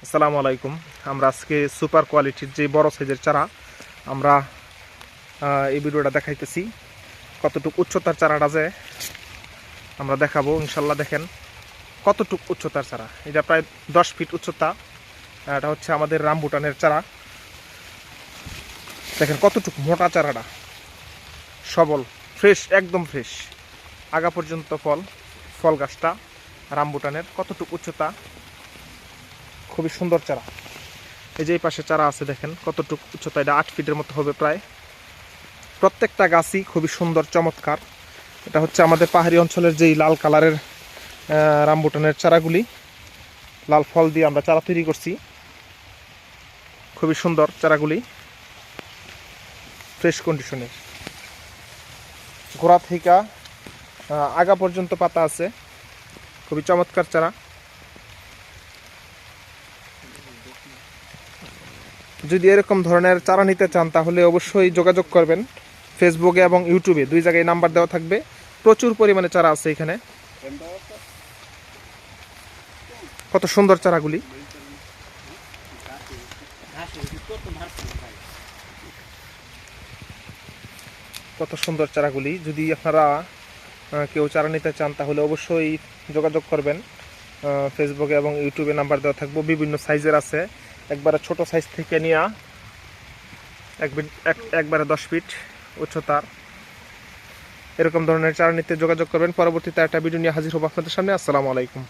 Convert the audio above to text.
আসসালামু আলাইকুম। আমরা আজকে সুপার কোয়ালিটির যে বড় সাইজের চারা আমরা এই ভিডিওটা দেখাইতেছি। কতটুকু উচ্চতার চারাটা যে আমরা দেখাবো ইনশাল্লাহ। দেখেন কতটুকু উচ্চতার চারা, এটা প্রায় 10 ফিট উচ্চতা। এটা হচ্ছে আমাদের রামবুটানের চারা। দেখেন কতটুকু মোটা চারাটা, সবল, ফ্রেশ, একদম ফ্রেশ, আগা পর্যন্ত ফল গাছটা রামবুটানের। কতটুকু উচ্চতা, খুবই সুন্দর চারা। এই যে এই পাশে চারা আছে, দেখেন কতটুকু উচ্চতা, এটা 8 ফিটের মতো হবে প্রায়। প্রত্যেকটা গাছই খুবই সুন্দর, চমৎকার। এটা হচ্ছে আমাদের পাহাড়ি অঞ্চলের যেই লাল কালারের রামবুটানের চারাগুলি, লাল ফল দিয়ে আমরা চারা তৈরি করছি। খুবই সুন্দর চারাগুলি, ফ্রেশ কন্ডিশনের, গোড়া থেকে আগা পর্যন্ত পাতা আছে। খুবই চমৎকার চারা। যদি এরকম ধরনের চারা নিতে চান তাহলে অবশ্যই যোগাযোগ করবেন। ফেসবুকে এবং ইউটিউবে 2 জায়গায় নাম্বার দেওয়া থাকবে। প্রচুর পরিমাণে চারা আছে এখানে। কত সুন্দর চারাগুলি, কত সুন্দর চারাগুলি। যদি আপনারা কেউ চারা নিতে চান তাহলে অবশ্যই যোগাযোগ করবেন। ফেসবুকে এবং ইউটিউবে নাম্বার দেওয়া থাকবে। বিভিন্ন সাইজের আছে, একবারে ছোট সাইজ থেকে নিয়ে একবারে 10 ফিট উচ্চতার। এরকম ধরনের চারা নিতে যোগাযোগ করবেন। পরবর্তীতে একটা ভিডিও নিয়ে হাজির হবো আপনাদের সামনে। আসসালামু আলাইকুম।